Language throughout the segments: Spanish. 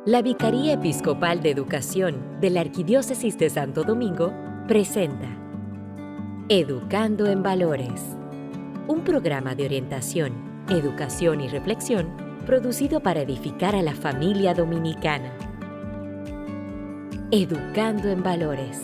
La Vicaría Episcopal de Educación de la Arquidiócesis de Santo Domingo presenta Educando en Valores, un programa de orientación, educación y reflexión producido para edificar a la familia dominicana. Educando en Valores.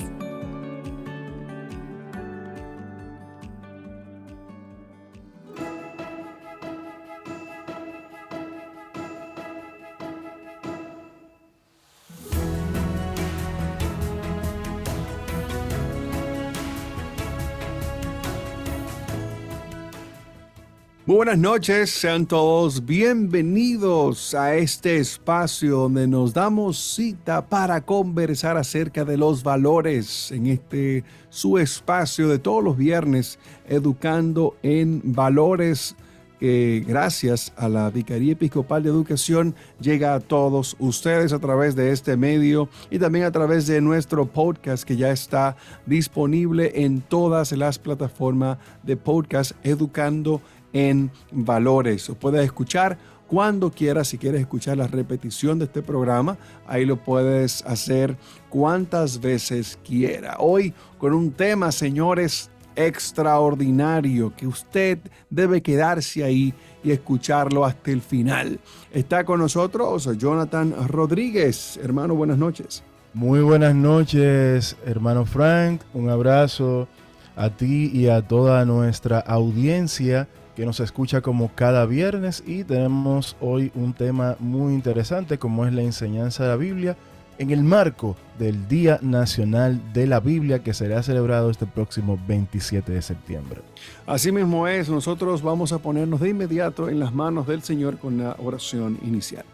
Muy buenas noches, sean todos bienvenidos a este espacio donde nos damos cita para conversar acerca de los valores en este su espacio de todos los viernes, Educando en Valores, que gracias a la Vicaría Episcopal de Educación llega a todos ustedes a través de este medio y también a través de nuestro podcast que ya está disponible en todas las plataformas de podcast Educando en Valores. Lo puedes escuchar cuando quieras. Si quieres escuchar la repetición de este programa, ahí lo puedes hacer cuantas veces quiera. Hoy con un tema, señores, extraordinario, que usted debe quedarse ahí y escucharlo hasta el final. Está con nosotros Jonathan Rodríguez. Hermano, buenas noches. Muy buenas noches, hermano Frank. Un abrazo a ti y a toda nuestra audiencia que nos escucha como cada viernes, y tenemos hoy un tema muy interesante como es la enseñanza de la Biblia en el marco del Día Nacional de la Biblia, que será celebrado este próximo 27 de septiembre. Así mismo es, nosotros vamos a ponernos de inmediato en las manos del Señor con la oración inicial.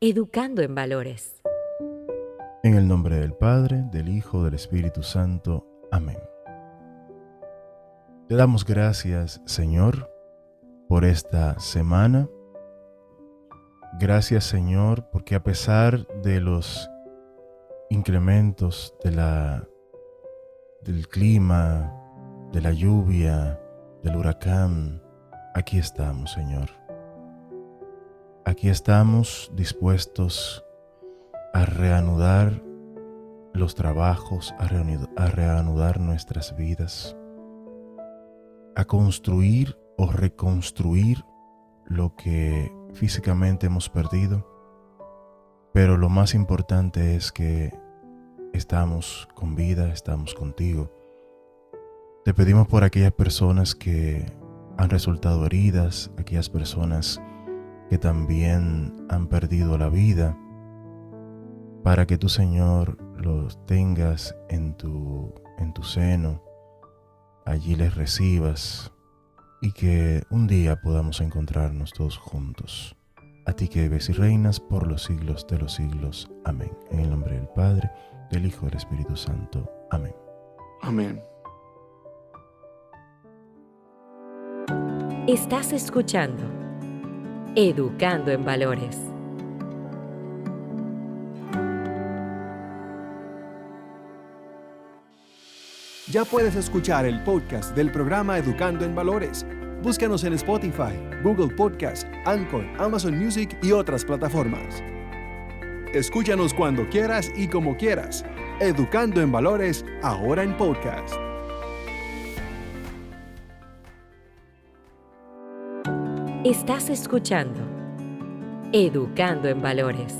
Educando en Valores. En el nombre del Padre, del Hijo, del Espíritu Santo. Amén. Te damos gracias, Señor, por esta semana. Gracias, Señor, porque a pesar de los incrementos del clima, de la lluvia, del huracán, aquí estamos, Señor. Aquí estamos dispuestos a reanudar los trabajos, a reanudar nuestras vidas, a construir o reconstruir lo que físicamente hemos perdido, pero lo más importante es que estamos con vida, estamos contigo. Te pedimos por aquellas personas que han resultado heridas, aquellas personas que también han perdido la vida, para que tú, Señor, los tengas en tu seno, allí les recibas y que un día podamos encontrarnos todos juntos. A ti que vives y reinas por los siglos de los siglos. Amén. En el nombre del Padre, del Hijo y del Espíritu Santo. Amén. Amén. Estás escuchando Educando en Valores. Ya puedes escuchar el podcast del programa Educando en Valores. Búscanos en Spotify, Google Podcast, Anchor, Amazon Music y otras plataformas. Escúchanos cuando quieras y como quieras. Educando en Valores, ahora en podcast. Estás escuchando Educando en Valores.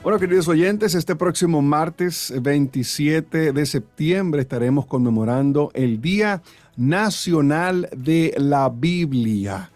Bueno, queridos oyentes, este próximo martes 27 de septiembre estaremos conmemorando el Día Nacional de la Biblia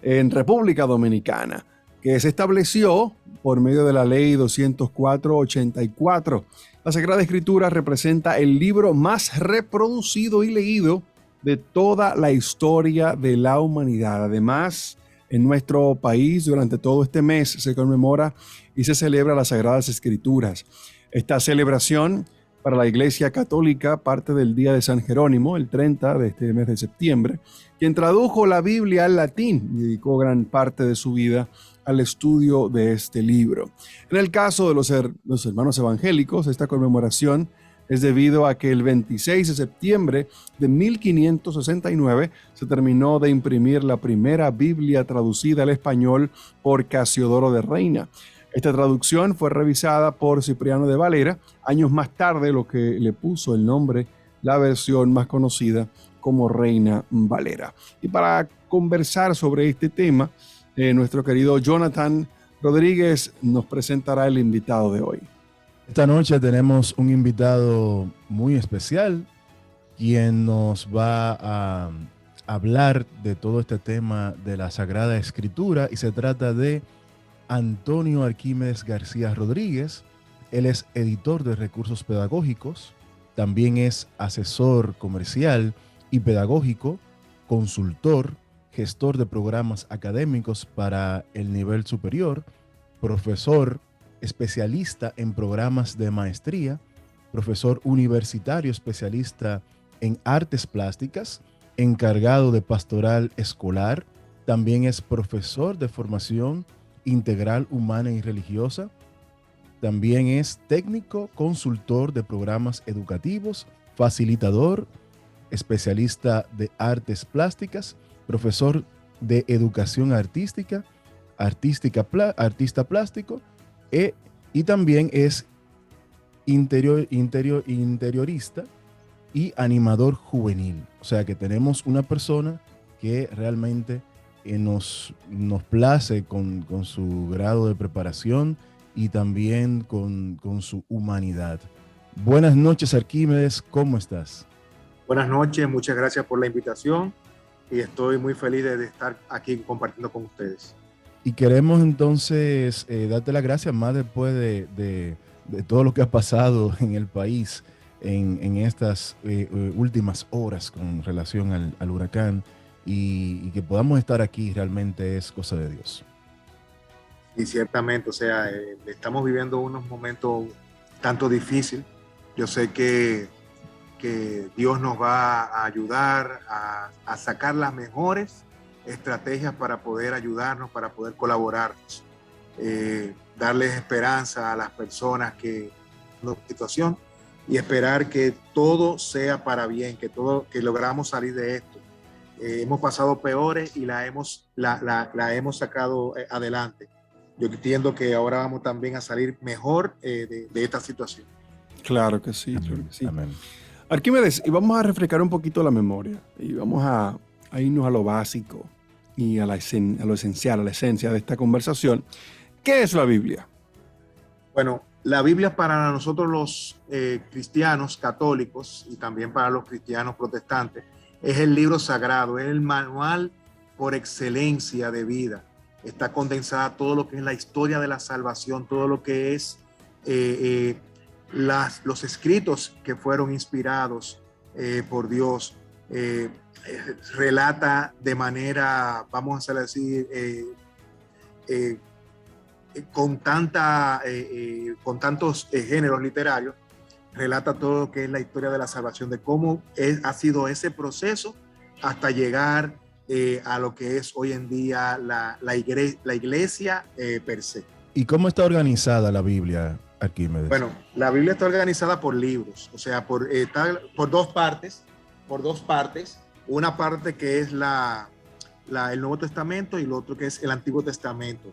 en República Dominicana, que se estableció por medio de la Ley 204/84. La Sagrada Escritura representa el libro más reproducido y leído de toda la historia de la humanidad. Además, en nuestro país, durante todo este mes, se conmemora y se celebra las Sagradas Escrituras. Esta celebración Para la Iglesia Católica, parte del Día de San Jerónimo, el 30 de este mes de septiembre, quien tradujo la Biblia al latín y dedicó gran parte de su vida al estudio de este libro. En el caso de los hermanos evangélicos, esta conmemoración es debido a que el 26 de septiembre de 1569 se terminó de imprimir la primera Biblia traducida al español por Casiodoro de Reina. Esta traducción fue revisada por Cipriano de Valera años más tarde, lo que le puso el nombre, la versión más conocida como Reina Valera. Y para conversar sobre este tema, nuestro querido Jonathan Rodríguez nos presentará el invitado de hoy. Esta noche tenemos un invitado muy especial, quien nos va a hablar de todo este tema de la Sagrada Escritura, y se trata de Antonio Arquímedes García Rodríguez. Él es editor de recursos pedagógicos, también es asesor comercial y pedagógico, consultor, gestor de programas académicos para el nivel superior, profesor especialista en programas de maestría, profesor universitario especialista en artes plásticas, encargado de pastoral escolar, también es profesor de formación integral humana y religiosa, también es técnico, consultor de programas educativos, facilitador, especialista de artes plásticas, profesor de educación artística, artista plástico, y también es interiorista y animador juvenil. O sea que tenemos una persona que realmente nos place con su grado de preparación y también con su humanidad. Buenas noches, Arquímedes, ¿cómo estás? Buenas noches, muchas gracias por la invitación y estoy muy feliz de estar aquí compartiendo con ustedes. Y queremos entonces darte las gracias más después de todo lo que ha pasado en el país en estas últimas horas con relación al huracán, y que podamos estar aquí realmente es cosa de Dios. Y ciertamente, o sea, estamos viviendo unos momentos tanto difíciles. Yo sé que Dios nos va a ayudar a sacar las mejores estrategias para poder ayudarnos, para poder colaborarnos, darles esperanza a las personas que en la situación, y esperar que todo sea para bien, que logramos salir de esto. Hemos pasado peores y la hemos sacado adelante. Yo entiendo que ahora vamos también a salir mejor de esta situación. Claro que sí, claro que sí. Amén. Arquímedes, y vamos a refrescar un poquito la memoria y vamos a irnos a lo básico y a lo esencial, a la esencia de esta conversación. ¿Qué es la Biblia? Bueno, la Biblia para nosotros los cristianos católicos y también para los cristianos protestantes es el libro sagrado, es el manual por excelencia de vida. Está condensada todo lo que es la historia de la salvación, todo lo que es los escritos que fueron inspirados por Dios. Relata de manera, vamos a decir, con tantos géneros literarios, relata todo lo que es la historia de la salvación, de cómo ha sido ese proceso hasta llegar a lo que es hoy en día la iglesia per se. ¿Y cómo está organizada la Biblia, Arquímedes? Bueno, la Biblia está organizada por libros, o sea, por dos partes. Una parte que es el Nuevo Testamento y lo otro que es el Antiguo Testamento.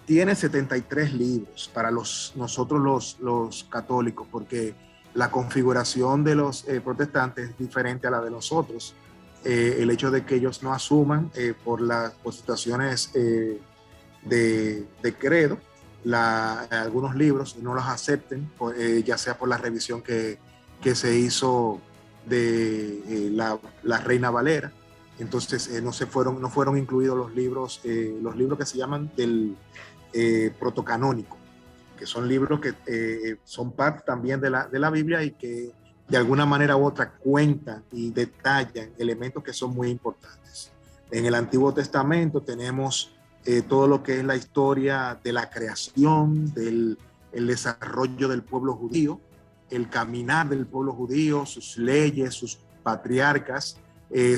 Tiene 73 libros para nosotros los católicos, porque la configuración de los protestantes es diferente a la de nosotros. El hecho de que ellos no asuman por situaciones de credo algunos libros, no los acepten, ya sea por la revisión que se hizo de la Reina Valera. Entonces no fueron incluidos los libros que se llaman del protocanónico, que son libros que son parte también de la Biblia y que de alguna manera u otra cuentan y detallan elementos que son muy importantes. En el Antiguo Testamento tenemos todo lo que es la historia de la creación, del el desarrollo del pueblo judío, el caminar del pueblo judío, sus leyes, sus patriarcas,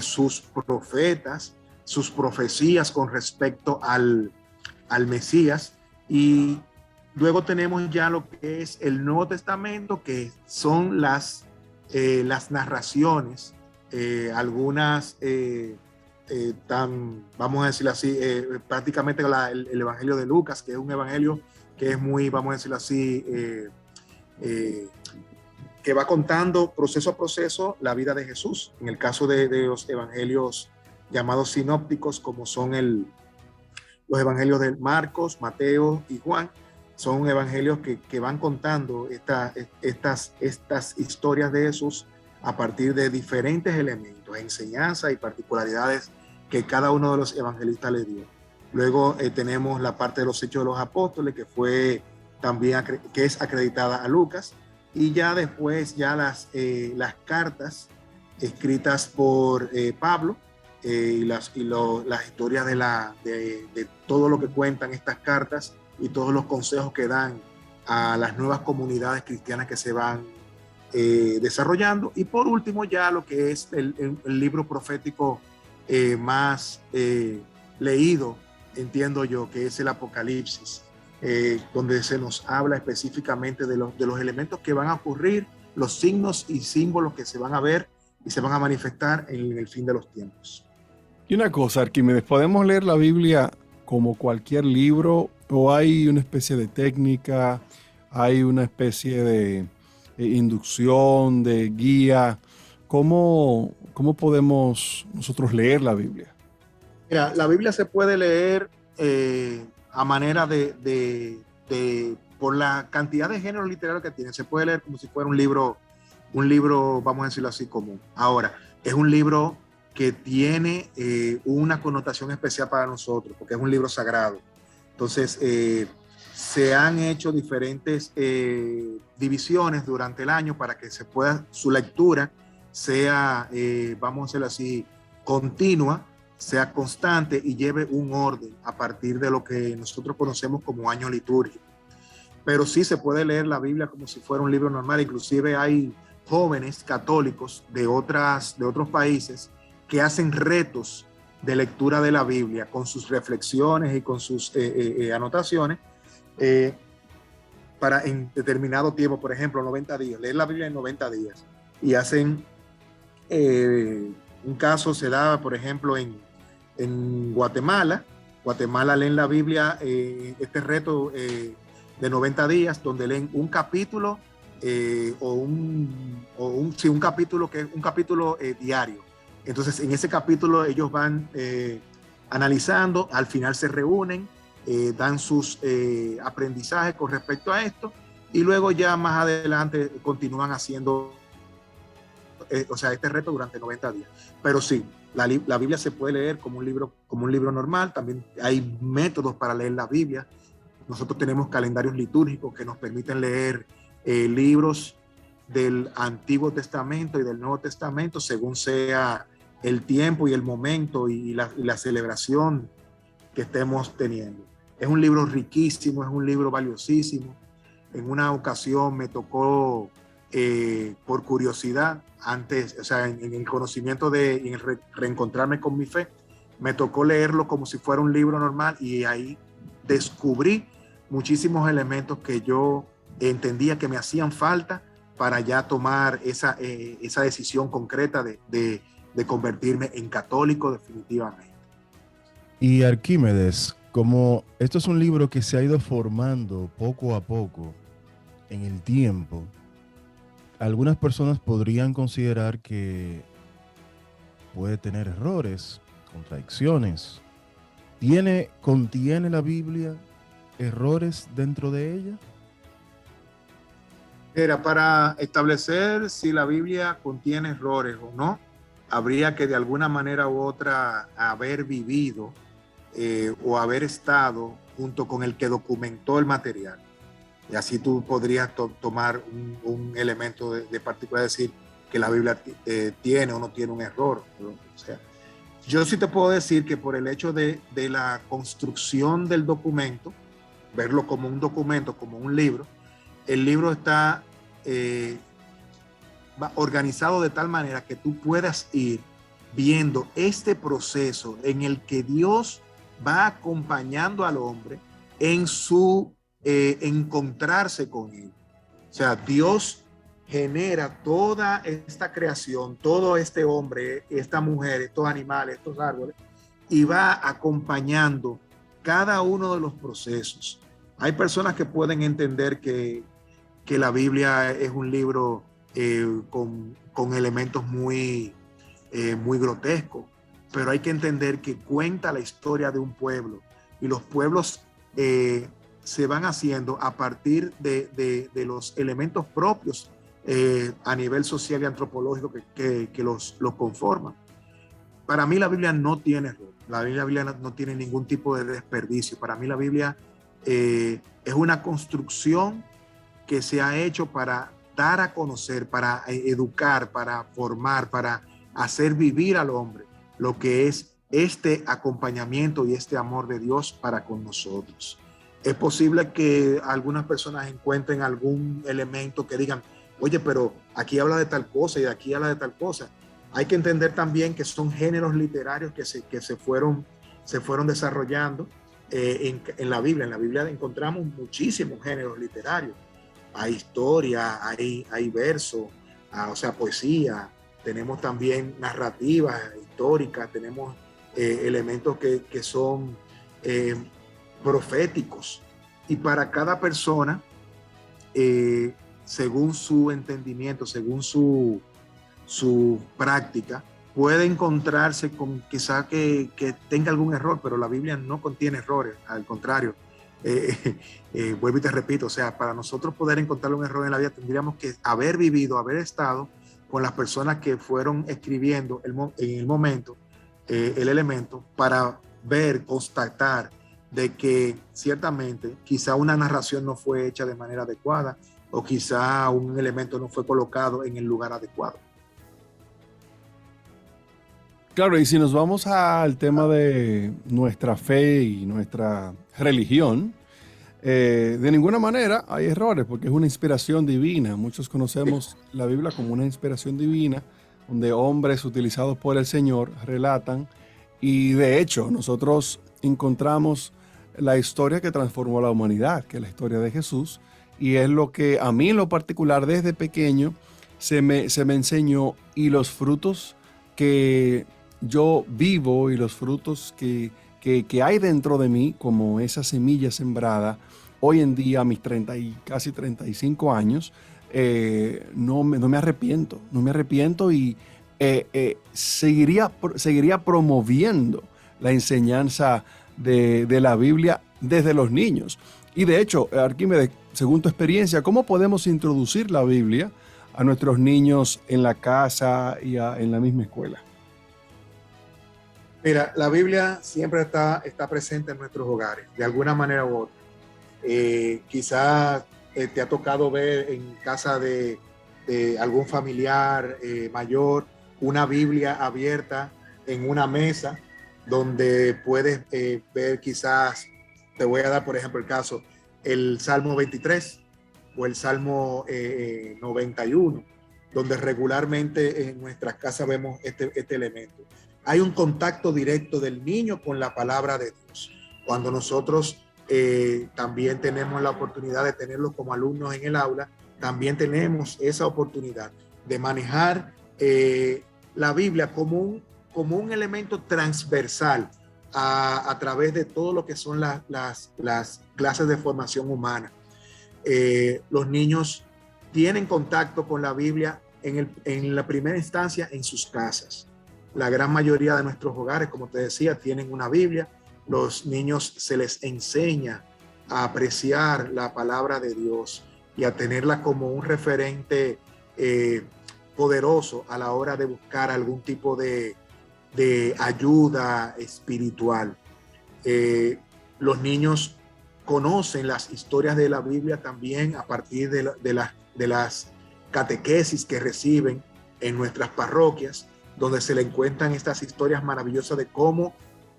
sus profetas, sus profecías con respecto al Mesías. Y luego tenemos ya lo que es el Nuevo Testamento, que son las narraciones, algunas vamos a decirlo así, prácticamente el Evangelio de Lucas, que es un evangelio que es muy, vamos a decirlo así, que va contando proceso a proceso la vida de Jesús. En el caso de los evangelios llamados sinópticos, como son los evangelios de Marcos, Mateo y Juan, son evangelios que van contando estas historias de Jesús a partir de diferentes elementos, enseñanzas y particularidades que cada uno de los evangelistas le dio. Luego tenemos la parte de los Hechos de los Apóstoles, que fue también que es acreditada a Lucas, y ya después ya las cartas escritas por Pablo, y las historias de todo lo que cuentan estas cartas y todos los consejos que dan a las nuevas comunidades cristianas que se van desarrollando. Y por último ya lo que es el libro profético más leído, entiendo yo, que es el Apocalipsis, donde se nos habla específicamente de los elementos que van a ocurrir, los signos y símbolos que se van a ver y se van a manifestar en el fin de los tiempos. Y una cosa, Arquímedes, ¿podemos leer la Biblia como cualquier libro o hay una especie de técnica, hay una especie de inducción, de guía? ¿Cómo podemos nosotros leer la Biblia? Mira, la Biblia se puede leer a manera por la cantidad de géneros literarios que tiene. Se puede leer como si fuera un libro, vamos a decirlo así, común. Ahora, es un libro que tiene una connotación especial para nosotros, porque es un libro sagrado. Entonces, se han hecho diferentes divisiones durante el año para que su lectura sea, vamos a decirlo así, continua, sea constante y lleve un orden a partir de lo que nosotros conocemos como año litúrgico. Pero sí se puede leer la Biblia como si fuera un libro normal. Inclusive hay jóvenes católicos de otros países que hacen retos de lectura de la Biblia con sus reflexiones y con sus anotaciones para en determinado tiempo, por ejemplo 90 días, leer la Biblia en 90 días. Y hacen, un caso se da, por ejemplo, en Guatemala. Guatemala leen la Biblia, este reto de 90 días, donde leen un capítulo un capítulo que es un capítulo diario. Entonces, en ese capítulo ellos van analizando, al final se reúnen, dan sus aprendizajes con respecto a esto, y luego ya más adelante continúan haciendo este reto durante 90 días. Pero sí, la Biblia se puede leer como un libro normal. También hay métodos para leer la Biblia. Nosotros tenemos calendarios litúrgicos que nos permiten leer libros del Antiguo Testamento y del Nuevo Testamento según sea el tiempo y el momento y la celebración que estemos teniendo. Es un libro riquísimo, es un libro valiosísimo. En una ocasión me tocó, por curiosidad, antes, en el conocimiento en el reencontrarme con mi fe, me tocó leerlo como si fuera un libro normal, y ahí descubrí muchísimos elementos que yo entendía que me hacían falta para ya tomar esa decisión concreta de convertirme en católico definitivamente. Y Arquímedes, como esto es un libro que se ha ido formando poco a poco en el tiempo, algunas personas podrían considerar que puede tener errores, contradicciones. ¿Contiene la Biblia errores dentro de ella? Era para establecer si la Biblia contiene errores o no, habría que de alguna manera u otra haber vivido o haber estado junto con el que documentó el material. Y así tú podrías tomar un elemento de particular, decir que la Biblia tiene o no tiene un error. O sea, yo sí te puedo decir que por el hecho de la construcción del documento, verlo como un documento, como un libro, el libro está organizado de tal manera que tú puedas ir viendo este proceso en el que Dios va acompañando al hombre en su encontrarse con él. O sea, Dios genera toda esta creación, todo este hombre, esta mujer, estos animales, estos árboles, y va acompañando cada uno de los procesos. Hay personas que pueden entender que la Biblia es un libro con elementos muy grotescos, pero hay que entender que cuenta la historia de un pueblo, y los pueblos se van haciendo a partir de los elementos propios a nivel social y antropológico que los conforman. Para mí la Biblia no tiene error, la Biblia no tiene ningún tipo de desperdicio. Para mí la Biblia es una construcción que se ha hecho para dar a conocer, para educar, para formar, para hacer vivir al hombre lo que es este acompañamiento y este amor de Dios para con nosotros. Es posible que algunas personas encuentren algún elemento que digan, oye, pero aquí habla de tal cosa y de aquí habla de tal cosa. Hay que entender también que son géneros literarios que se fueron desarrollando en la Biblia. En la Biblia encontramos muchísimos géneros literarios. Hay historia, hay verso, o sea, poesía. Tenemos también narrativas históricas, tenemos elementos que son proféticos. Y para cada persona, según su entendimiento, según su práctica, puede encontrarse con quizá que tenga algún error, pero la Biblia no contiene errores, al contrario. Vuelvo y te repito, o sea, para nosotros poder encontrar un error en la vida tendríamos que haber vivido, haber estado con las personas que fueron escribiendo en el momento el elemento, para ver, constatar de que ciertamente quizá una narración no fue hecha de manera adecuada, o quizá un elemento no fue colocado en el lugar adecuado. Claro, y si nos vamos al tema de nuestra fe y nuestra religión, de ninguna manera hay errores, porque es una inspiración divina. Muchos conocemos la Biblia como una inspiración divina, donde hombres utilizados por el Señor relatan, y de hecho nosotros encontramos la historia que transformó a la humanidad, que es la historia de Jesús, y es lo que a mí en lo particular desde pequeño se me enseñó, y los frutos que yo vivo y los frutos que hay dentro de mí, como esa semilla sembrada, hoy en día a mis casi 35 años, no me arrepiento y seguiría promoviendo la enseñanza de la Biblia desde los niños. Y de hecho, Arquímedes, según tu experiencia, ¿cómo podemos introducir la Biblia a nuestros niños en la casa y en la misma escuela? Mira, la Biblia siempre está presente en nuestros hogares, de alguna manera u otra. Quizás te ha tocado ver en casa de algún familiar mayor una Biblia abierta en una mesa, donde puedes ver quizás, te voy a dar por ejemplo el caso, el Salmo 23 o el Salmo 91, donde regularmente en nuestras casas vemos este elemento. Hay un contacto directo del niño con la palabra de Dios. Cuando nosotros también tenemos la oportunidad de tenerlos como alumnos en el aula, también tenemos esa oportunidad de manejar la Biblia como un elemento transversal a través de todo lo que son las clases de formación humana. Los niños tienen contacto con la Biblia en la primera instancia en sus casas. La gran mayoría de nuestros hogares, como te decía, tienen una Biblia. Los niños se les enseña a apreciar la palabra de Dios y a tenerla como un referente poderoso a la hora de buscar algún tipo de ayuda espiritual. Los niños conocen las historias de la Biblia también a partir de las catequesis que reciben en nuestras parroquias, donde se le encuentran estas historias maravillosas de cómo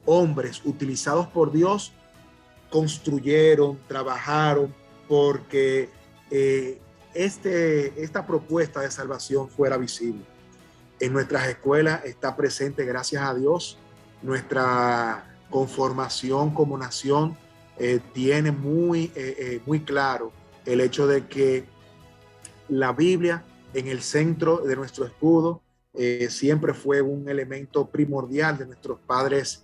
hombres utilizados por Dios construyeron, trabajaron, porque esta propuesta de salvación fuera visible. En nuestras escuelas está presente, gracias a Dios, nuestra conformación como nación tiene muy claro el hecho de que la Biblia en el centro de nuestro escudo siempre fue un elemento primordial de nuestros padres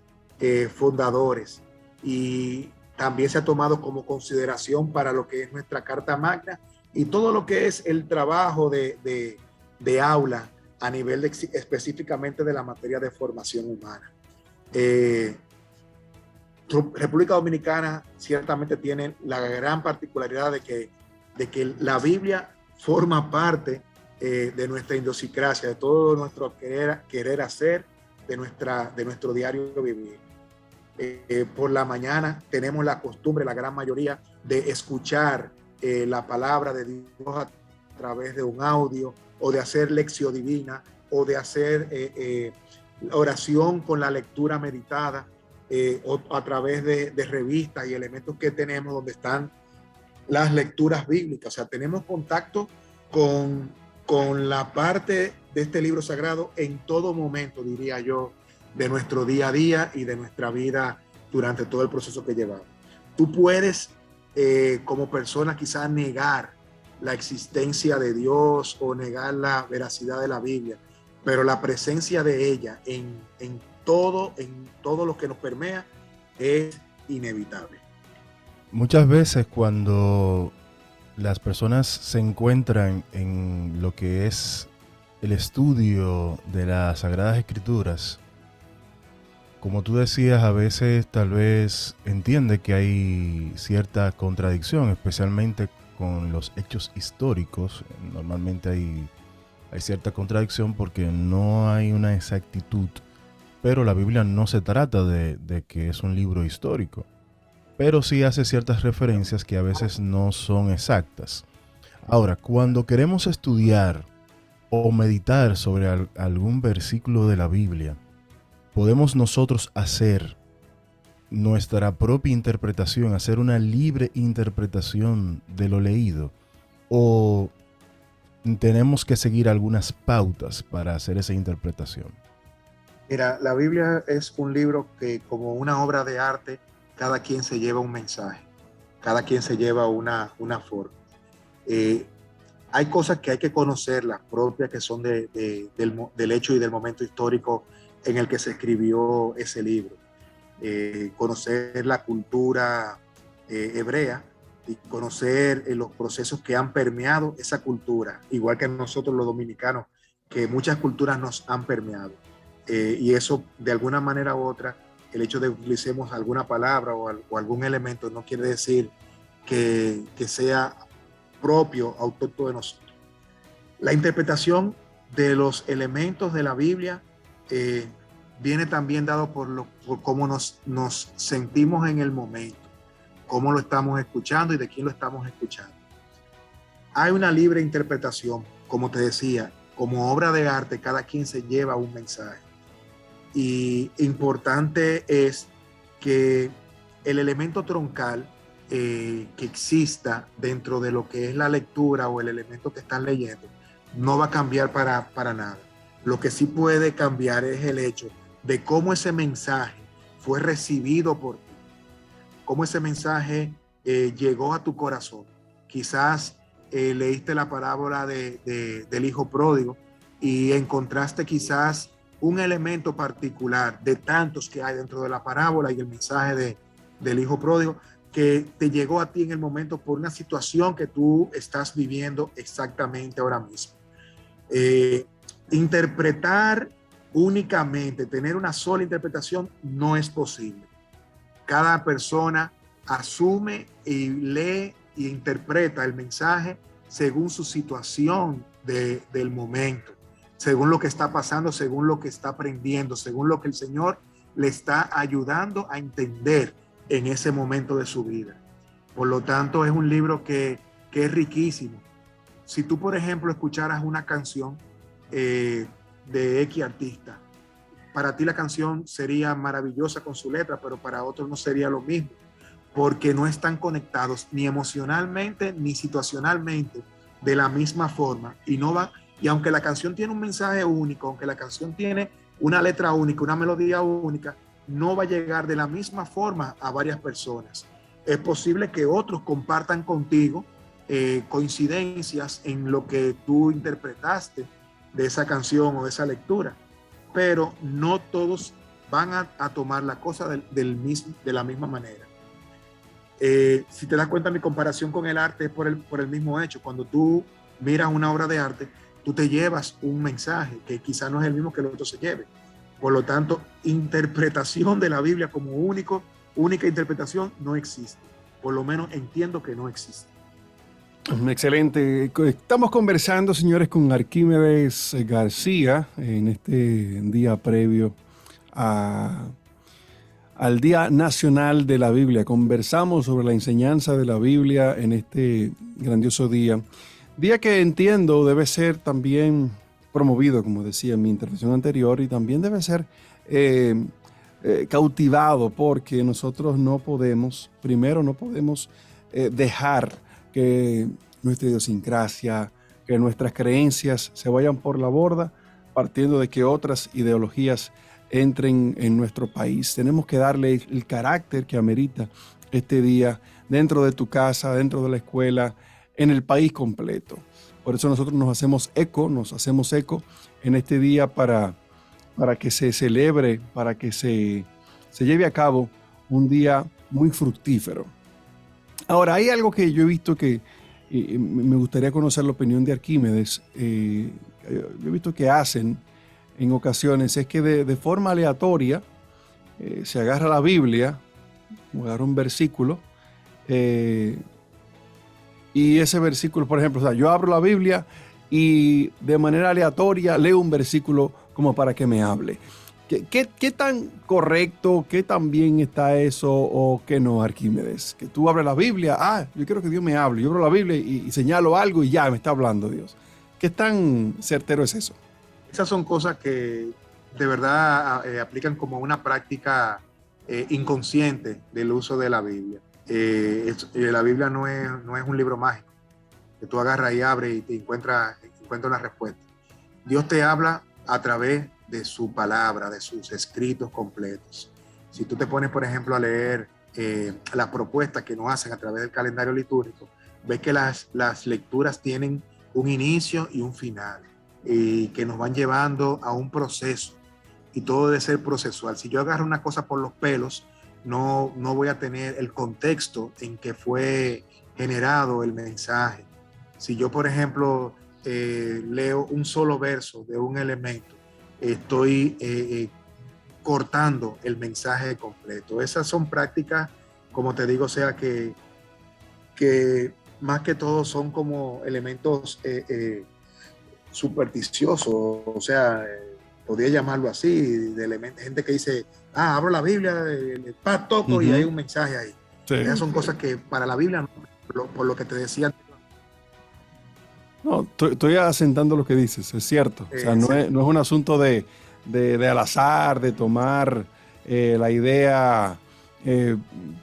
fundadores, y también se ha tomado como consideración para lo que es nuestra Carta Magna y todo lo que es el trabajo de aula a nivel específicamente de la materia de formación humana. República Dominicana ciertamente tiene la gran particularidad de que la Biblia forma parte de nuestra idiosincrasia, de todo nuestro querer hacer, de nuestro diario vivir. Por la mañana tenemos la costumbre, la gran mayoría, de escuchar la palabra de Dios a través de un audio, o de hacer lección divina, o de hacer oración con la lectura meditada, o a través de revistas y elementos que tenemos donde están las lecturas bíblicas. O sea, tenemos contacto con la parte de este libro sagrado en todo momento, diría yo, de nuestro día a día y de nuestra vida durante todo el proceso que llevamos. Tú puedes, como persona, quizás negar la existencia de Dios o negar la veracidad de la Biblia, pero la presencia de ella en todo lo que nos permea es inevitable. Muchas veces cuando las personas se encuentran en lo que es el estudio de las Sagradas Escrituras, como tú decías, a veces tal vez entiende que hay cierta contradicción, especialmente con los hechos históricos. Normalmente hay cierta contradicción porque no hay una exactitud, pero la Biblia no se trata de que es un libro histórico, pero sí hace ciertas referencias que a veces no son exactas. Ahora, cuando queremos estudiar o meditar sobre algún versículo de la Biblia, podemos nosotros hacer nuestra propia interpretación, hacer una libre interpretación de lo leído, o tenemos que seguir algunas pautas para hacer esa interpretación. Mira, la Biblia es un libro que, como una obra de arte, cada quien se lleva un mensaje, cada quien se lleva una forma. Hay cosas que hay que conocer, las propias, que son del hecho y del momento histórico en el que se escribió ese libro. Conocer la cultura hebrea y conocer los procesos que han permeado esa cultura, igual que nosotros los dominicanos, que muchas culturas nos han permeado. Y eso, de alguna manera u otra, el hecho de que utilicemos alguna palabra o algún elemento no quiere decir que sea propio, autóctono de nosotros. La interpretación de los elementos de la Biblia viene también dado por cómo nos sentimos en el momento, cómo lo estamos escuchando y de quién lo estamos escuchando. Hay una libre interpretación, como te decía, como obra de arte, cada quien se lleva un mensaje. Y importante es que el elemento troncal que exista dentro de lo que es la lectura o el elemento que están leyendo no va a cambiar para nada. Lo que sí puede cambiar es el hecho de cómo ese mensaje fue recibido por ti, cómo ese mensaje llegó a tu corazón. Quizás leíste la parábola del hijo pródigo y encontraste quizás un elemento particular de tantos que hay dentro de la parábola y el mensaje del hijo pródigo que te llegó a ti en el momento por una situación que tú estás viviendo exactamente ahora mismo. Interpretar únicamente, tener una sola interpretación no es posible. Cada persona asume y lee e interpreta el mensaje según su situación del momento, según lo que está pasando, según lo que está aprendiendo, según lo que el Señor le está ayudando a entender en ese momento de su vida. Por lo tanto, es un libro que es riquísimo. Si tú, por ejemplo, escucharas una canción de X artista, para ti la canción sería maravillosa con su letra, pero para otros no sería lo mismo. porque no están conectados ni emocionalmente ni situacionalmente de la misma forma, y aunque la canción tiene un mensaje único, aunque la canción tiene una letra única, una melodía única, no va a llegar de la misma forma a varias personas. Es posible que otros compartan contigo coincidencias en lo que tú interpretaste de esa canción o de esa lectura, pero no todos van a tomar la cosa de la misma manera. Si te das cuenta, mi comparación con el arte es por el mismo hecho. Cuando tú miras una obra de arte, tú te llevas un mensaje que quizá no es el mismo que el otro se lleve. Por lo tanto, interpretación de la Biblia como única interpretación no existe. Por lo menos entiendo que no existe. Excelente. Estamos conversando, señores, con Arquímedes García en este día previo al Día Nacional de la Biblia. Conversamos sobre la enseñanza de la Biblia en este grandioso día. Día que entiendo debe ser también promovido, como decía en mi intervención anterior, y también debe ser cautivado, porque nosotros no podemos dejar que nuestra idiosincrasia, que nuestras creencias se vayan por la borda, partiendo de que otras ideologías entren en nuestro país. Tenemos que darle el carácter que amerita este día dentro de tu casa, dentro de la escuela, en el país completo. Por eso nosotros nos hacemos eco en este día para que se celebre, para que se lleve a cabo un día muy fructífero. Ahora, hay algo que yo he visto que me gustaría conocer la opinión de Arquímedes. Yo he visto que hacen en ocasiones, es que de forma aleatoria se agarra la Biblia, agarra un versículo, y ese versículo, por ejemplo, o sea, yo abro la Biblia y de manera aleatoria leo un versículo como para que me hable. ¿Qué tan correcto, qué tan bien está eso o qué no, Arquímedes? Que tú abres la Biblia, yo quiero que Dios me hable. Yo abro la Biblia y señalo algo y ya me está hablando Dios. ¿Qué tan certero es eso? Esas son cosas que de verdad aplican como una práctica inconsciente del uso de la Biblia. La Biblia no es un libro mágico que tú agarras y abres y te encuentras una respuesta. Dios te habla a través de su palabra, de sus escritos completos. Si tú te pones, por ejemplo, a leer las propuestas que nos hacen a través del calendario litúrgico, ves que las lecturas tienen un inicio y un final, y que nos van llevando a un proceso, y todo debe ser procesual. Si yo agarro una cosa por los pelos, no voy a tener el contexto en que fue generado el mensaje. Si yo, por ejemplo, leo un solo verso de un elemento, estoy cortando el mensaje completo. Esas son prácticas, como te digo, o sea, que más que todo son como elementos supersticiosos, o sea, podría llamarlo así, de elementos, gente que dice, abro la Biblia, toco y hay un mensaje ahí. Sí. Esas son cosas que para la Biblia, por lo que te decía. No, estoy asentando lo que dices, es cierto. O sea, no es un asunto de al azar, de tomar la idea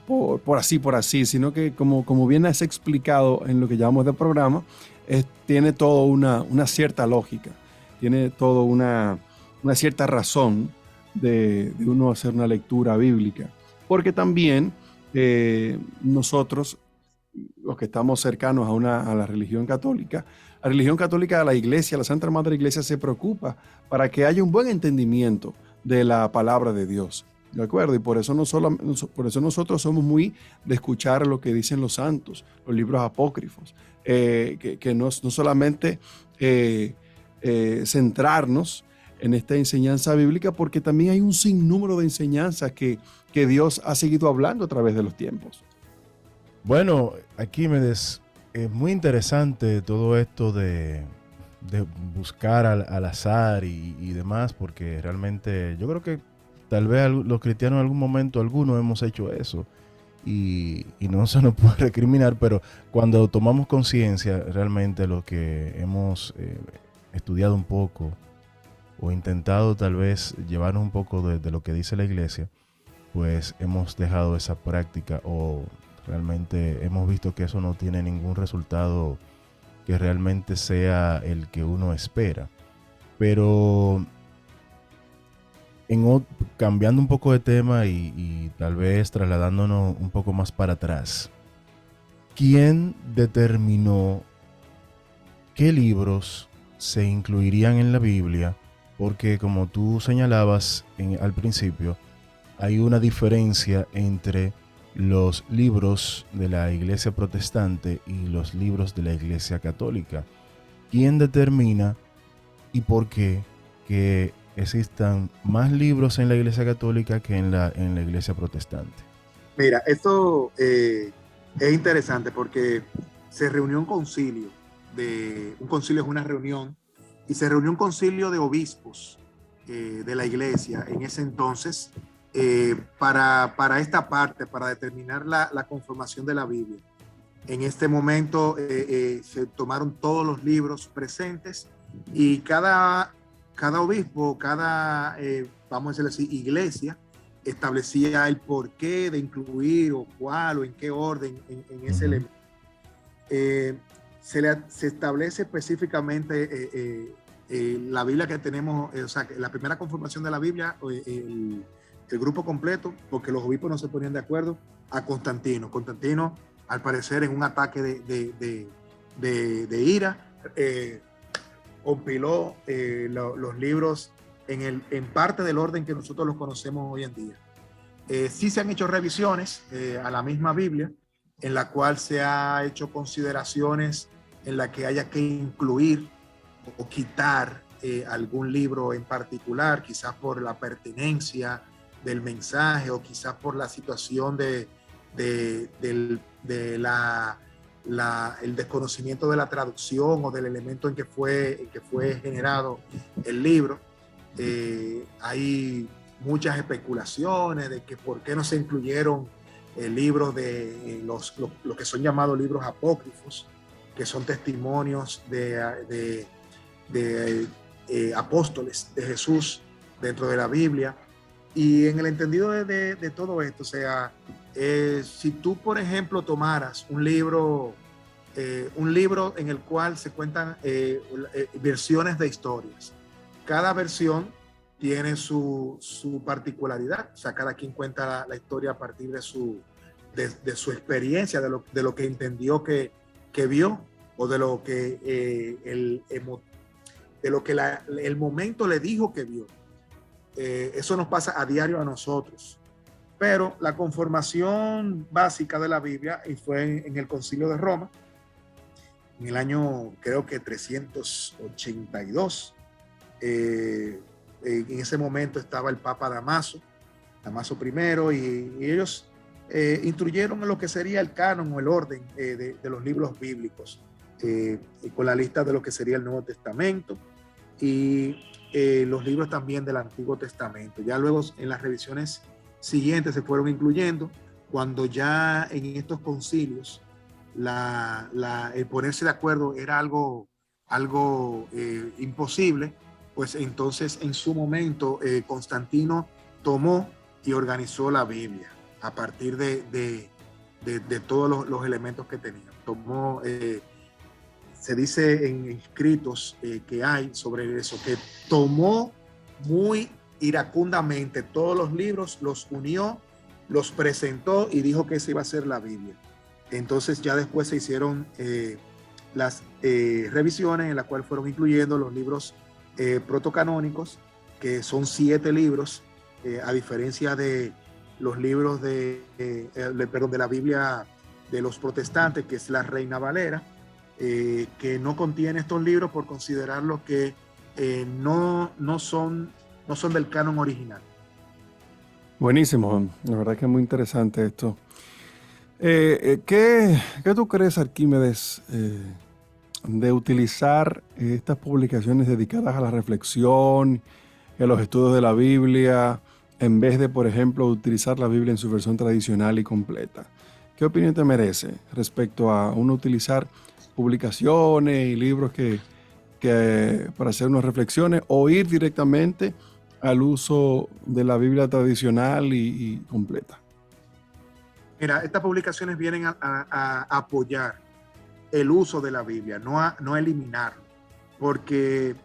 por así, sino que como bien has explicado en lo que llamamos de programa, tiene todo una cierta lógica, tiene todo una cierta razón de uno hacer una lectura bíblica. Porque también nosotros, los que estamos cercanos a la religión católica, la Iglesia, la Santa Madre Iglesia se preocupa para que haya un buen entendimiento de la palabra de Dios. ¿De acuerdo? Y por eso nosotros somos muy de escuchar lo que dicen los santos, los libros apócrifos, que no solamente centrarnos en esta enseñanza bíblica, porque también hay un sinnúmero de enseñanzas que Dios ha seguido hablando a través de los tiempos. Bueno, Arquímedes, es muy interesante todo esto de buscar al azar y demás, porque realmente yo creo que tal vez los cristianos en algún momento, algunos hemos hecho eso y no se nos puede recriminar, pero cuando tomamos conciencia realmente lo que hemos estudiado un poco o intentado tal vez llevarnos un poco de lo que dice la Iglesia, pues hemos dejado esa práctica o realmente hemos visto que eso no tiene ningún resultado que realmente sea el que uno espera. Pero cambiando un poco de tema y tal vez trasladándonos un poco más para atrás, ¿quién determinó qué libros se incluirían en la Biblia? Porque como tú señalabas al principio, hay una diferencia entre los libros de la Iglesia protestante y los libros de la Iglesia católica. ¿Quién determina y por qué que existan más libros en la Iglesia católica que en la Iglesia protestante? Mira, esto es interesante porque se reunió un concilio. Un concilio es una reunión, y se reunió un concilio de obispos de la iglesia en ese entonces para esta parte, para determinar la conformación de la Biblia. En este momento se tomaron todos los libros presentes y cada obispo, vamos a decirlo así, iglesia, establecía el porqué de incluir o cuál o en qué orden en ese elemento. Se establece específicamente la Biblia que tenemos, o sea, la primera conformación de la Biblia, el grupo completo, porque los obispos no se ponían de acuerdo, a Constantino. Constantino, al parecer, en un ataque de ira, compiló los libros en parte del orden que nosotros los conocemos hoy en día. Sí se han hecho revisiones a la misma Biblia, en la cual se ha hecho consideraciones en la que haya que incluir o quitar algún libro en particular, quizás por la pertinencia del mensaje o quizás por la situación el desconocimiento de la traducción o del elemento en que fue generado el libro. Hay muchas especulaciones de que por qué no se incluyeron libros de lo que son llamados libros apócrifos, que son testimonios de apóstoles de Jesús dentro de la Biblia. Y en el entendido de todo esto, o sea, si tú, por ejemplo, tomaras un libro en el cual se cuentan versiones de historias, cada versión tiene su particularidad, o sea, cada quien cuenta la historia a partir de su experiencia, de lo que entendió que vio, o de lo que el momento le dijo que vio. Eso nos pasa a diario a nosotros. Pero la conformación básica de la Biblia fue en el Concilio de Roma, en el año, creo que 382. En ese momento estaba el Papa Damaso I, y ellos instruyeron en lo que sería el canon o el orden de los libros bíblicos, con la lista de lo que sería el Nuevo Testamento y los libros también del Antiguo Testamento. Ya luego en las revisiones siguientes se fueron incluyendo, cuando ya en estos concilios el ponerse de acuerdo era algo imposible, pues entonces en su momento Constantino tomó y organizó la Biblia a partir de todos los elementos que tenía. Tomó, se dice en escritos que hay sobre eso, que tomó muy iracundamente todos los libros, los unió, los presentó y dijo que esa iba a ser la Biblia. Entonces ya después se hicieron las revisiones en las cuales fueron incluyendo los libros protocanónicos, que son 7 libros, a diferencia de los libros de la Biblia de los protestantes, que es la Reina Valera, que no contiene estos libros por considerarlos que no son del canon original. Buenísimo, la verdad que es muy interesante esto. ¿Qué tú crees, Arquímedes, de utilizar estas publicaciones dedicadas a la reflexión, a los estudios de la Biblia, en vez de, por ejemplo, utilizar la Biblia en su versión tradicional y completa? ¿Qué opinión te merece respecto a uno utilizar publicaciones y libros que para hacer unas reflexiones, o ir directamente al uso de la Biblia tradicional y completa? Mira, estas publicaciones vienen a apoyar el uso de la Biblia, no a eliminarlo, porque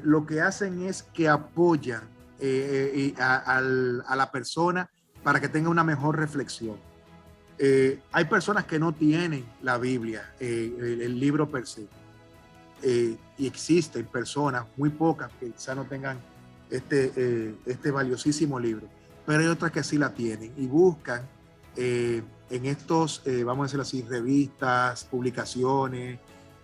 lo que hacen es que apoyan a la persona para que tenga una mejor reflexión. Hay personas que no tienen la Biblia, el libro per se, y existen personas, muy pocas, que quizá no tengan este valiosísimo libro, pero hay otras que sí la tienen y buscan en estos, vamos a decirlo así, revistas, publicaciones,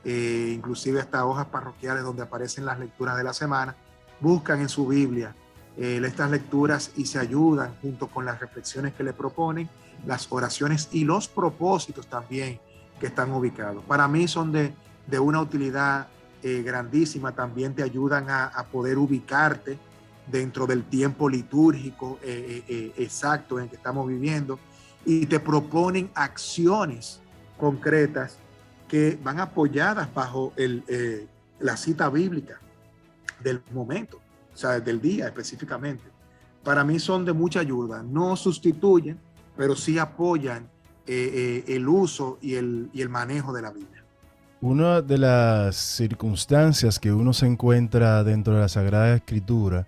inclusive hasta hojas parroquiales donde aparecen las lecturas de la semana, buscan en su Biblia estas lecturas y se ayudan junto con las reflexiones que le proponen, las oraciones y los propósitos también que están ubicados. Para mí son de una utilidad grandísima, también te ayudan a poder ubicarte dentro del tiempo litúrgico exacto en el que estamos viviendo, y te proponen acciones concretas que van apoyadas bajo la cita bíblica del momento, o sea, del día específicamente. Para mí son de mucha ayuda, no sustituyen, pero sí apoyan el uso y el manejo de la Biblia. Una de las circunstancias que uno se encuentra dentro de la Sagrada Escritura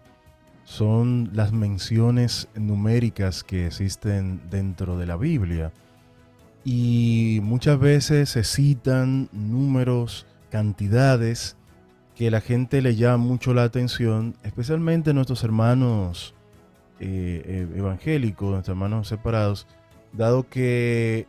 son las menciones numéricas que existen dentro de la Biblia. Y muchas veces se citan números, cantidades que la gente le llama mucho la atención, especialmente nuestros hermanos evangélicos, nuestros hermanos separados, dado que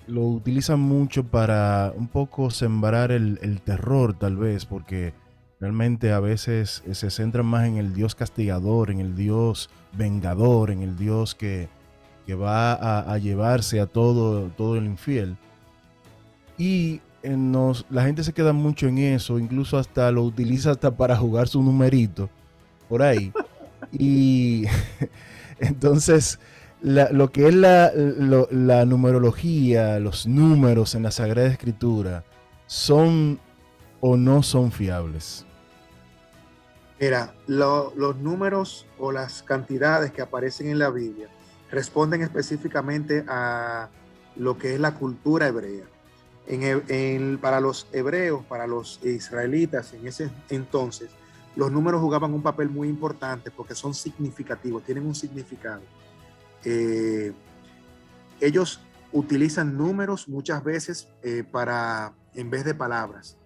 lo utilizan mucho para un poco sembrar el terror, tal vez, porque realmente a veces se centran más en el Dios castigador, en el Dios vengador, en el Dios que va a llevarse a todo el infiel. Y la gente se queda mucho en eso, incluso hasta lo utiliza hasta para jugar su numerito por ahí. Y entonces lo que es la numerología, los números en la Sagrada Escritura, ¿son o no son fiables? Mira, los números o las cantidades que aparecen en la Biblia responden específicamente a lo que es la cultura hebrea. Para los hebreos, para los israelitas en ese entonces, los números jugaban un papel muy importante porque son significativos, tienen un significado. Ellos utilizan números muchas veces en vez de palabras.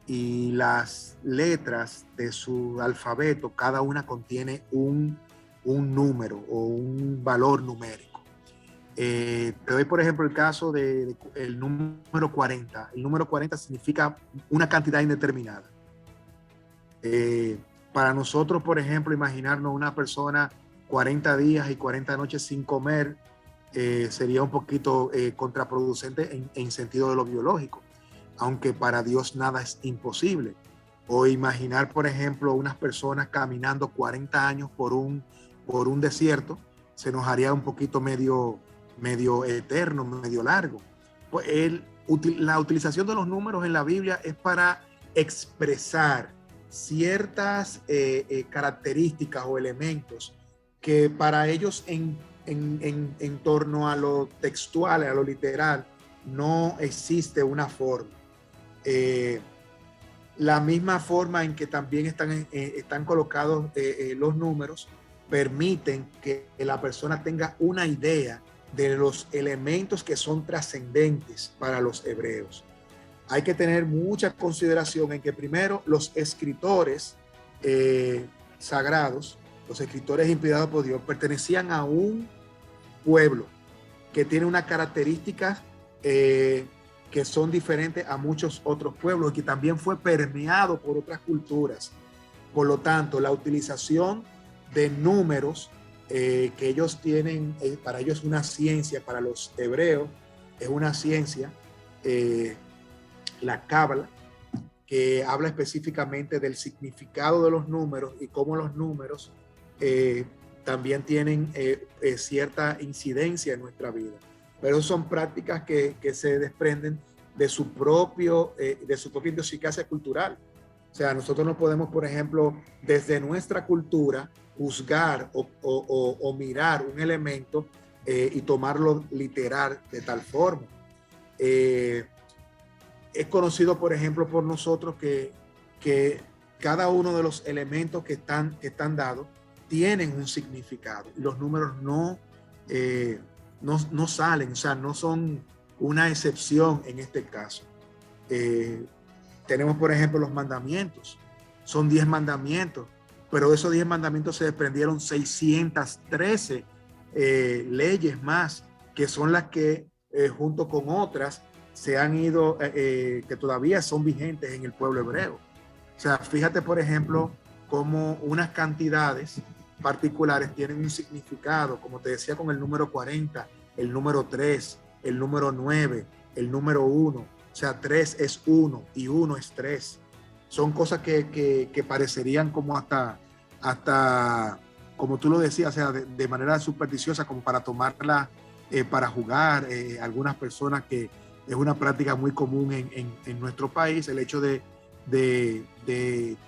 Y las letras de su alfabeto, cada una contiene un número o un valor numérico. Te doy, por ejemplo, el caso del número 40. El número 40 significa una cantidad indeterminada. Para nosotros, por ejemplo, imaginarnos una persona 40 días y 40 noches sin comer sería un poquito contraproducente en sentido de lo biológico, aunque para Dios nada es imposible. O imaginar, por ejemplo, unas personas caminando 40 años por un desierto, se nos haría un poquito medio eterno, medio largo. Pues la utilización de los números en la Biblia es para expresar ciertas características o elementos que para ellos en torno a lo textual, a lo literal, no existe una forma. La misma forma en que también están colocados los números permiten que la persona tenga una idea de los elementos que son trascendentes para los hebreos. Hay que tener mucha consideración en que primero los escritores sagrados, los escritores inspirados por Dios, pertenecían a un pueblo que tiene unas características que son diferentes a muchos otros pueblos y que también fue permeado por otras culturas. Por lo tanto, la utilización de números que ellos tienen, para ellos es una ciencia, para los hebreos es una ciencia, la Cábala, que habla específicamente del significado de los números y cómo los números también tienen cierta incidencia en nuestra vida. Pero son prácticas que se desprenden de su propia idiosincrasia cultural. O sea, nosotros no podemos, por ejemplo, desde nuestra cultura, juzgar o mirar un elemento y tomarlo literal de tal forma. Es conocido, por ejemplo, por nosotros que cada uno de los elementos que están dados tienen un significado. Y los números no salen, o sea, no son una excepción en este caso. Tenemos, por ejemplo, los mandamientos. Son 10 mandamientos, pero de esos 10 mandamientos se desprendieron 613 leyes más, que son las que, junto con otras, se han ido, que todavía son vigentes en el pueblo hebreo. O sea, fíjate, por ejemplo, cómo unas cantidades particulares tienen un significado, como te decía, con el número 40, el número 3, el número 9, el número 1. O sea, 3 es 1 y 1 es 3. Son cosas que parecerían como hasta, como tú lo decías, o sea, de manera supersticiosa, como para tomarla para jugar. Algunas personas, que es una práctica muy común en nuestro país, el hecho de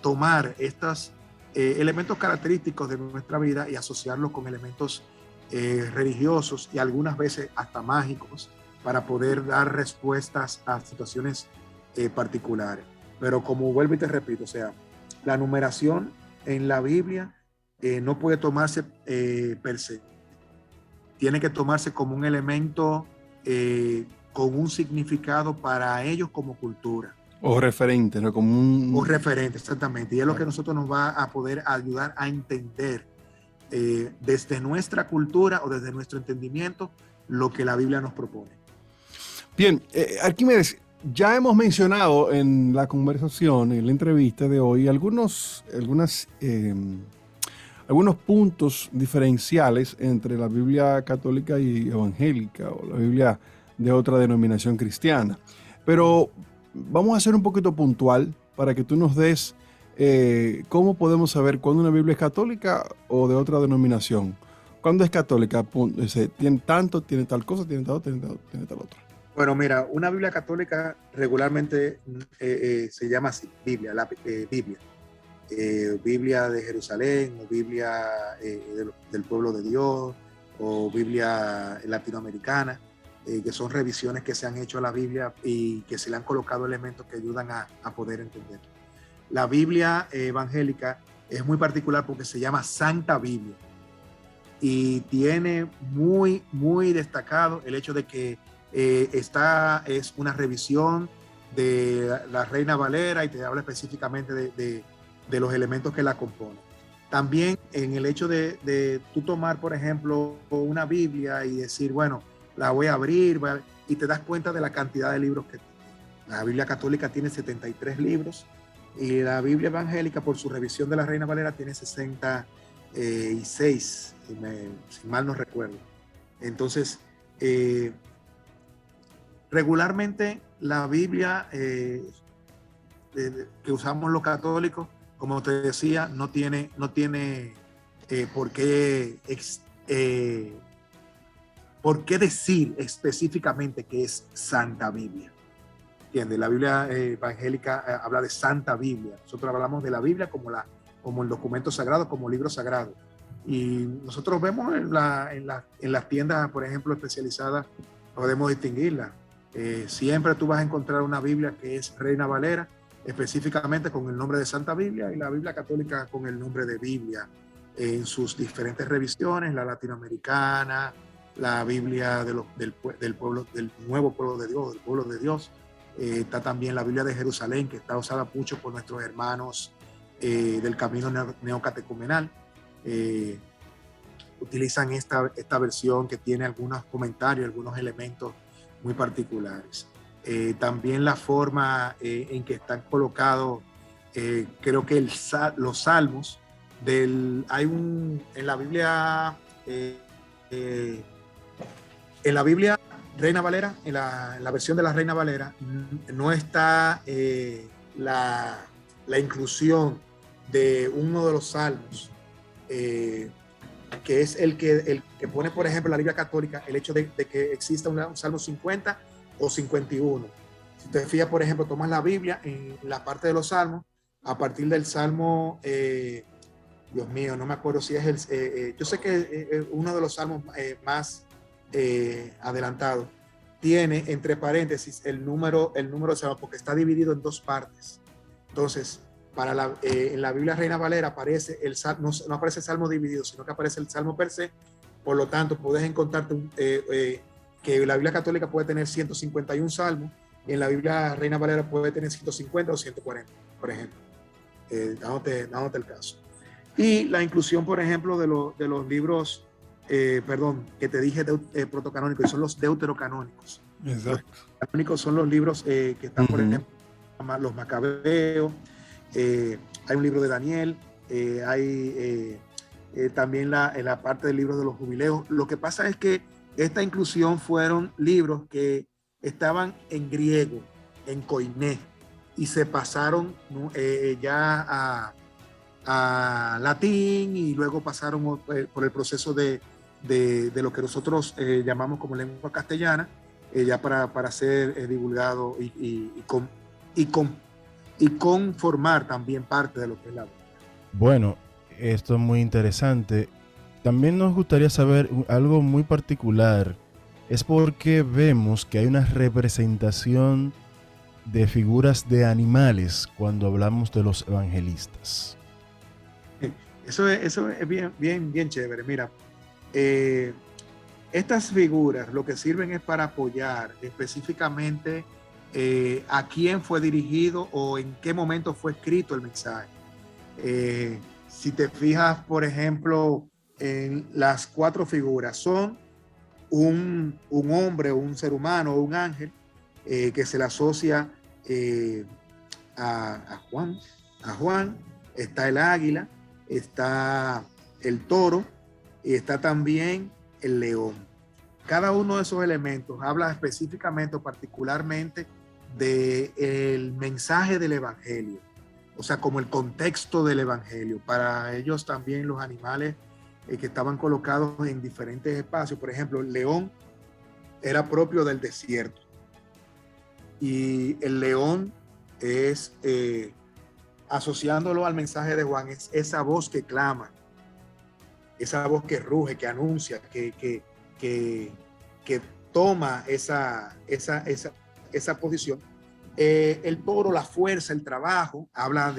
tomar estos elementos característicos de nuestra vida y asociarlos con elementos religiosos y algunas veces hasta mágicos para poder dar respuestas a situaciones particulares. Pero como vuelvo y te repito, o sea, la numeración en la Biblia no puede tomarse per se. Tiene que tomarse como un elemento con un significado para ellos como cultura. O referente, ¿no? Como un referente, exactamente. Y es lo que nosotros nos va a poder ayudar a entender desde nuestra cultura o desde nuestro entendimiento lo que la Biblia nos propone. Bien, Arquímedes, ya hemos mencionado en la conversación, en la entrevista de hoy, algunos puntos diferenciales entre la Biblia católica y evangélica, o la Biblia de otra denominación cristiana. Pero vamos a ser un poquito puntual para que tú nos des cómo podemos saber cuándo una Biblia es católica o de otra denominación. ¿Cuándo es católica? Tiene tanto, tiene tal cosa, tiene tal otra. Bueno, mira, una Biblia católica regularmente se llama así, Biblia, Biblia de Jerusalén, o Biblia del pueblo de Dios, o Biblia latinoamericana, que son revisiones que se han hecho a la Biblia y que se le han colocado elementos que ayudan a poder entender. La Biblia evangélica es muy particular porque se llama Santa Biblia y tiene muy, muy destacado el hecho de que es una revisión de la Reina Valera y te habla específicamente de los elementos que la componen. También en el hecho de tú tomar, por ejemplo, una Biblia y decir, bueno, la voy a abrir, y te das cuenta de la cantidad de libros que tiene. La Biblia católica tiene 73 libros y la Biblia evangélica, por su revisión de la Reina Valera, tiene 66, si mal no recuerdo. Entonces, regularmente la Biblia que usamos los católicos, como te decía, no tiene por qué decir específicamente que es Santa Biblia. ¿Entiendes? La Biblia evangélica habla de Santa Biblia. Nosotros hablamos de la Biblia como el documento sagrado, como libro sagrado. Y nosotros vemos en las tiendas, por ejemplo, especializadas, podemos distinguirla. Siempre tú vas a encontrar una Biblia que es Reina Valera, específicamente con el nombre de Santa Biblia, y la Biblia católica con el nombre de Biblia en sus diferentes revisiones, la latinoamericana, la Biblia del nuevo pueblo de Dios, del pueblo de Dios. Está también la Biblia de Jerusalén, que está usada mucho por nuestros hermanos del camino neocatecumenal. Utilizan esta versión que tiene algunos comentarios, algunos elementos muy particulares. También la forma en que están colocados, creo que los salmos, en la Biblia Reina Valera, en la versión de la Reina Valera, no está la inclusión de uno de los salmos, que es el que pone, por ejemplo, la Biblia católica, el hecho de que exista un salmo 50 o 51. Si te fijas, por ejemplo, tomas la Biblia, en la parte de los salmos, a partir del Salmo, Dios mío, no me acuerdo si es yo sé que uno de los salmos más adelantados tiene entre paréntesis el número de salmo, porque está dividido en dos partes. Entonces, en la Biblia Reina Valera aparece no aparece el salmo dividido, sino que aparece el salmo per se. Por lo tanto, puedes encontrarte que la Biblia católica puede tener 151 salmos, y en la Biblia Reina Valera puede tener 150 o 140, por ejemplo, dándote el caso. Y la inclusión, por ejemplo, de los libros, que te dije protocanónicos, y son los deuterocanónicos. Exacto. Los canónicos son los libros que están, por ejemplo, los Macabeos, hay un libro de Daniel, hay también la parte del libro de los jubileos. Lo que pasa es que esta inclusión fueron libros que estaban en griego, en koiné, y se pasaron ya a latín, y luego pasaron por el proceso de lo que nosotros llamamos como lengua castellana, ya para ser divulgado y conformar también parte de lo que es la Biblia. Bueno, esto es muy interesante. También nos gustaría saber algo muy particular. Es porque vemos que hay una representación de figuras de animales cuando hablamos de los evangelistas. Eso es bien chévere. Mira, estas figuras lo que sirven es para apoyar específicamente a quién fue dirigido o en qué momento fue escrito el mensaje. Si te fijas, por ejemplo, en las 4 figuras, son un hombre, un ser humano o un ángel que se le asocia a Juan. A Juan está el águila, está el toro y está también el león. Cada uno de esos elementos habla específicamente o particularmente del mensaje del evangelio, o sea, como el contexto del evangelio. Para ellos también los animales que estaban colocados en diferentes espacios, por ejemplo, el león era propio del desierto, y el león es, asociándolo al mensaje de Juan, es esa voz que clama, esa voz que ruge, que anuncia, que toma esa posición. El toro, la fuerza, el trabajo, habla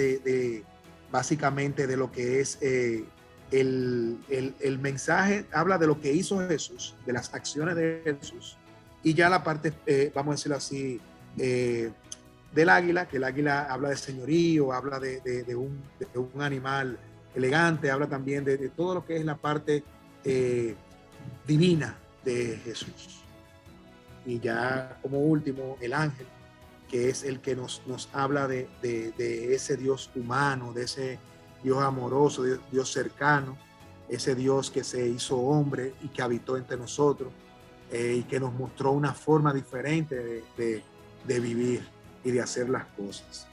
básicamente de lo que es el mensaje, habla de lo que hizo Jesús, de las acciones de Jesús. Y ya la parte, vamos a decirlo así, del águila, que el águila habla de señorío, habla de un animal elegante, habla también de todo lo que es la parte divina de Jesús. Y ya como último, el ángel, que es el que nos habla de ese Dios humano, de ese Dios amoroso, Dios cercano, ese Dios que se hizo hombre y que habitó entre nosotros, y que nos mostró una forma diferente de vivir y de hacer las cosas.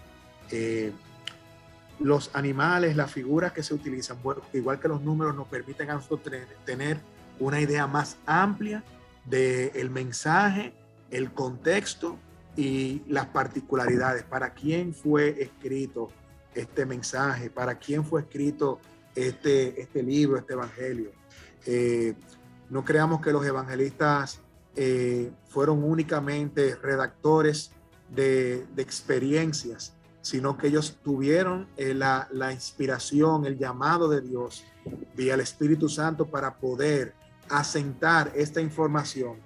Los animales, las figuras que se utilizan, bueno, igual que los números, nos permiten a nosotros tener una idea más amplia del mensaje, el contexto y las particularidades. ¿Para quién fue escrito este mensaje? ¿Para quién fue escrito este libro, este evangelio? No creamos que los evangelistas fueron únicamente redactores de experiencias, sino que ellos tuvieron la inspiración, el llamado de Dios vía el Espíritu Santo para poder asentar esta información,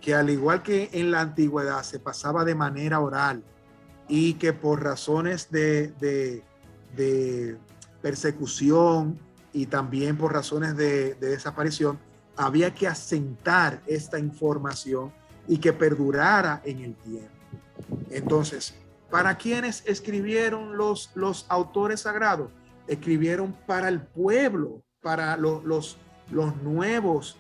que al igual que en la antigüedad se pasaba de manera oral, y que por razones de persecución y también por razones de desaparición, había que asentar esta información y que perdurara en el tiempo. Entonces, ¿para quiénes escribieron los autores sagrados? Escribieron para el pueblo, para los nuevos,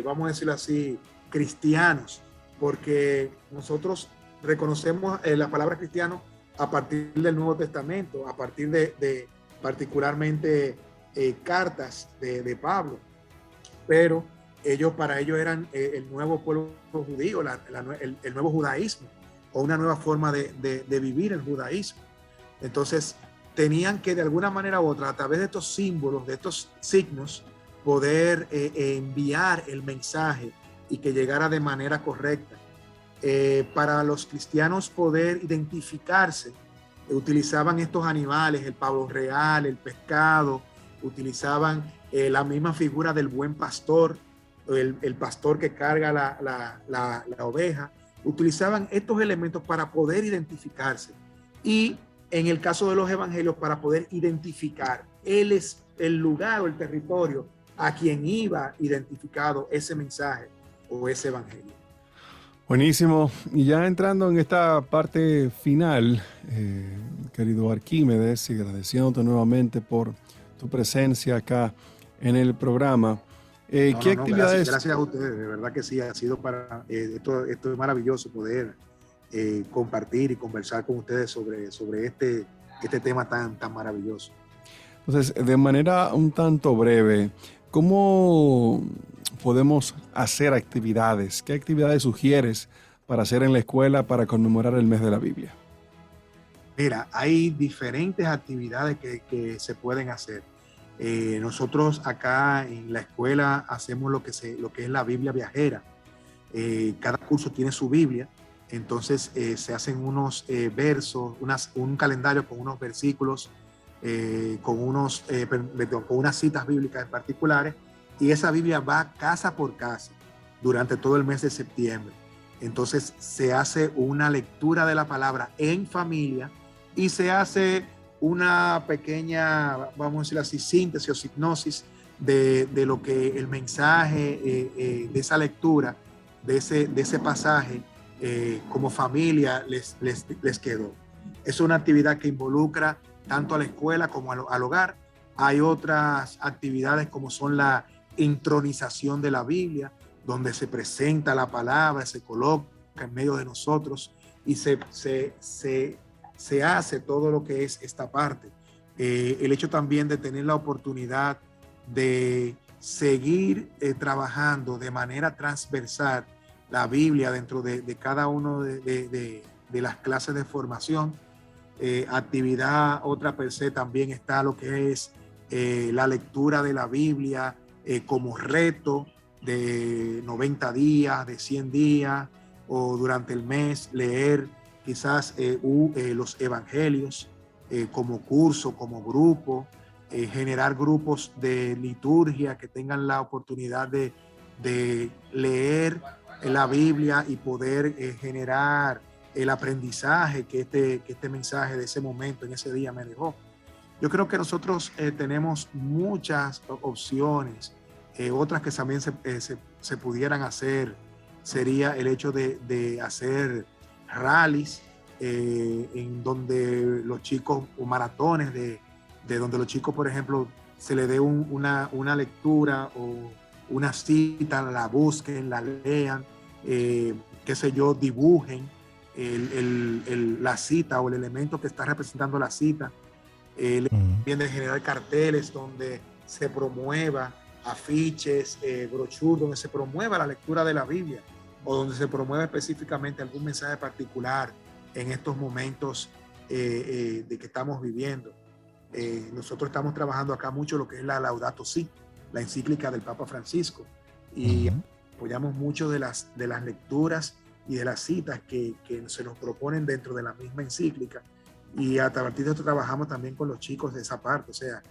vamos a decirlo así, cristianos, porque nosotros reconocemos la palabra cristiano a partir del Nuevo Testamento, a partir de particularmente cartas de Pablo, pero para ellos eran el nuevo pueblo judío, el nuevo judaísmo, o una nueva forma de vivir el judaísmo. Entonces, tenían que de alguna manera u otra, a través de estos símbolos, de estos signos, poder enviar el mensaje y que llegara de manera correcta. Para los cristianos poder identificarse, utilizaban estos animales, el pavo real, el pescado, utilizaban la misma figura del buen pastor, el pastor que carga la oveja, utilizaban estos elementos para poder identificarse. Y en el caso de los evangelios, para poder identificar el lugar o el territorio a quien iba identificado ese mensaje o ese evangelio. Buenísimo. Y ya entrando en esta parte final, querido Arquímedes, y agradeciéndote nuevamente por tu presencia acá en el programa. ¿Qué actividades? Gracias a ustedes, de verdad que sí, ha sido para esto es maravilloso poder compartir y conversar con ustedes sobre este tema tan maravilloso. Entonces, de manera un tanto breve, ¿cómo podemos hacer actividades? ¿Qué actividades sugieres para hacer en la escuela para conmemorar el mes de la Biblia? Mira, hay diferentes actividades que se pueden hacer. Nosotros acá en la escuela hacemos lo que es la Biblia viajera. Cada curso tiene su Biblia, entonces se hacen unos versos, un calendario con unos versículos, con unas citas bíblicas en particulares, y esa Biblia va casa por casa durante todo el mes de septiembre. Entonces se hace una lectura de la palabra en familia y se hace una pequeña, vamos a decir así, síntesis o hipnosis de lo que el mensaje de esa lectura, de ese pasaje, como familia les quedó. Es una actividad que involucra tanto a la escuela como al hogar. Hay otras actividades como son la intronización de la Biblia, donde se presenta la palabra, se coloca en medio de nosotros y se hace todo lo que es esta parte. El hecho también de tener la oportunidad de seguir trabajando de manera transversal la Biblia dentro de cada uno de las clases de formación. Actividad otra per se también está lo que es la lectura de la Biblia como reto de 90 días, de 100 días o durante el mes leer quizás los evangelios como curso, como grupo, generar grupos de liturgia que tengan la oportunidad de leer la Biblia y poder generar el aprendizaje que este mensaje de ese momento, en ese día me dejó. Yo creo que nosotros tenemos muchas opciones. Otras que también se pudieran hacer sería el hecho de hacer rallies en donde los chicos, o maratones de donde los chicos, por ejemplo, se le dé una lectura o una cita, la busquen, la lean, qué sé yo, dibujen la cita o el elemento que está representando la cita. También de generar carteles donde se promueva, afiches, brochures, donde se promueva la lectura de la Biblia o donde se promueva específicamente algún mensaje particular en estos momentos de que estamos viviendo. Nosotros estamos trabajando acá mucho lo que es la Laudato Si, la encíclica del Papa Francisco, y apoyamos mucho de las lecturas y de las citas que se nos proponen dentro de la misma encíclica, y a partir de esto trabajamos también con los chicos de esa parte, o sea,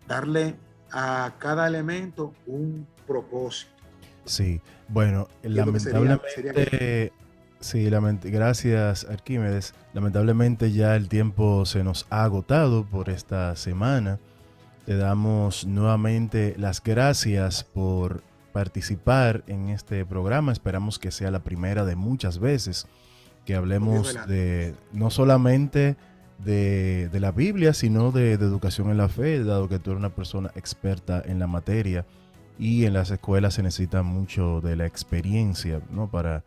darle a cada elemento un propósito. Sí, bueno, lamentablemente, gracias Arquímedes, lamentablemente ya el tiempo se nos ha agotado por esta semana. Te damos nuevamente las gracias por participar en este programa. Esperamos que sea la primera de muchas veces que hablemos no solamente de la Biblia, sino de educación en la fe, dado que tú eres una persona experta en la materia y en las escuelas se necesita mucho de la experiencia, ¿no? Para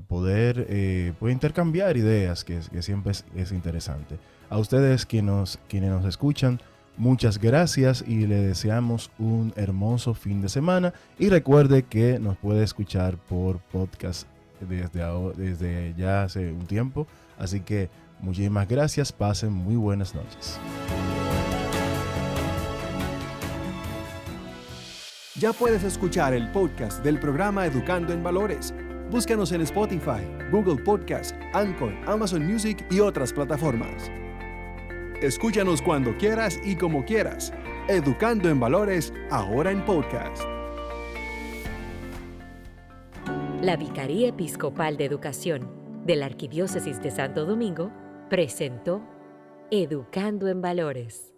poder intercambiar ideas, que siempre es interesante. A ustedes quienes nos escuchan, muchas gracias y le deseamos un hermoso fin de semana. Y recuerde que nos puede escuchar por podcast desde ya hace un tiempo. Así que Muchísimas gracias, pasen muy buenas noches. Ya puedes escuchar el podcast del programa Educando en Valores. Búscanos en Spotify, Google Podcast, Anchor, Amazon Music y otras plataformas. Escúchanos cuando quieras y como quieras. Educando en Valores, ahora en podcast. La Vicaría Episcopal de Educación de la Arquidiócesis de Santo Domingo presentó Educando en Valores.